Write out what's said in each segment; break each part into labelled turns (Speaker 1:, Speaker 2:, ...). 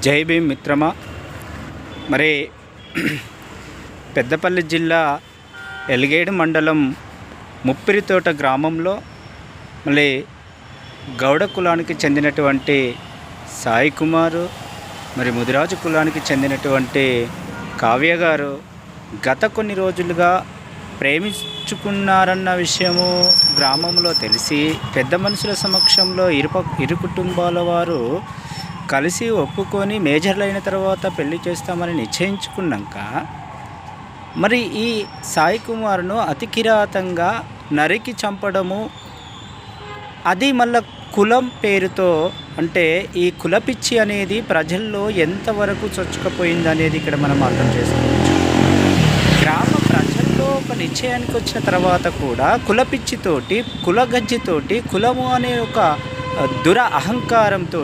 Speaker 1: జై భీమ్ మిత్రమా. మరి పెద్దపల్లి జిల్లా ఎలిగేడు మండలం ముప్పిరితోట గ్రామంలో మళ్ళీ గౌడ కులానికి చెందినటువంటి సాయి కుమారు, మరి ముదిరాజు కులానికి చెందినటువంటి కావ్య గారు గత కొన్ని రోజులుగా ప్రేమించుకున్నారన్న విషయము గ్రామంలో తెలిసి పెద్ద మనుషుల సమక్షంలో ఇరు కుటుంబాల వారు కలిసి ఒప్పుకొని మేజర్లు అయిన తర్వాత పెళ్లి చేస్తామని నిశ్చయించుకున్నాక మరి ఈ సాయి కుమార్ను అతి కిరాతంగా నరికి చంపడము, అది మళ్ళా కులం పేరుతో, అంటే ఈ కులపిచ్చి అనేది ప్రజల్లో ఎంతవరకు చొచ్చుకపోయింది అనేది ఇక్కడ మనం అర్థం చేసుకోవచ్చు. గ్రామ ప్రజల్లో ఒక నిశ్చయానికి వచ్చిన తర్వాత కూడా కులపిచ్చితోటి, కులగజ్జితోటి, కులము అనే ఒక అహంకారంతో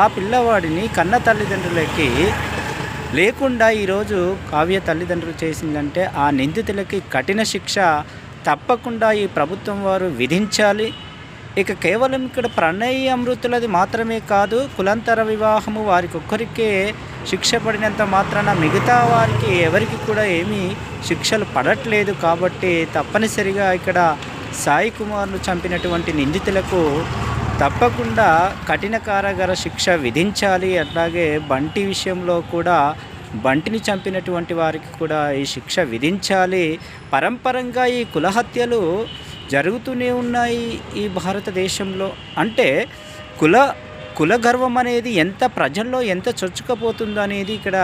Speaker 1: ఆ పిల్లవాడిని కన్న తల్లిదండ్రులకి లేకుండా ఈరోజు కావ్య తల్లిదండ్రులు చేసిందంటే ఆ నిందితులకి కఠిన శిక్ష తప్పకుండా ఈ ప్రభుత్వం వారు విధించాలి. ఇక కేవలం ఇక్కడ ప్రణయ అమృతులది మాత్రమే కాదు, కులాంతర వివాహము వారికి ఒక్కరికే శిక్ష పడినంత మాత్రాన మిగతా వారికి ఎవరికి కూడా ఏమీ శిక్షలు పడట్లేదు. కాబట్టి తప్పనిసరిగా ఇక్కడ సాయి కుమార్ను చంపినటువంటి నిందితులకు తప్పకుండా కఠిన కారాగార శిక్ష విధించాలి. అట్లాగే బంటి విషయంలో కూడా బంటిని చంపినటువంటి వారికి కూడా ఈ శిక్ష విధించాలి. పరంపరంగా ఈ కులహత్యలు జరుగుతూనే ఉన్నాయి ఈ భారతదేశంలో. అంటే కుల గర్వం అనేది ఎంత ప్రజల్లో ఎంత చొచ్చుకపోతుందో అనేది ఇక్కడ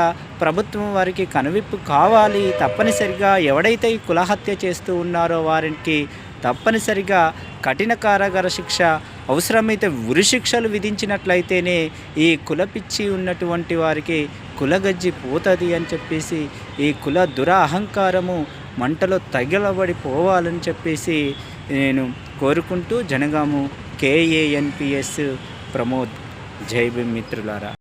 Speaker 1: ప్రభుత్వం వారికి కనువిప్పు కావాలి. తప్పనిసరిగా ఎవడైతే ఈ కులహత్య చేస్తూ ఉన్నారో వారికి తప్పనిసరిగా కఠిన కారాగార శిక్ష, అవసరమైతే ఉరి శిక్షలు విధించినట్లయితేనే ఈ కులపిచ్చి ఉన్నటువంటి వారికి కులగజ్జి పోతుంది అని చెప్పేసి, ఈ కుల అహంకారము మంటలో తగిలబడిపోవాలని చెప్పేసి నేను కోరుకుంటూ, జనగాము KANPS ప్రమోద్. జై భీమ్ మిత్రులారా.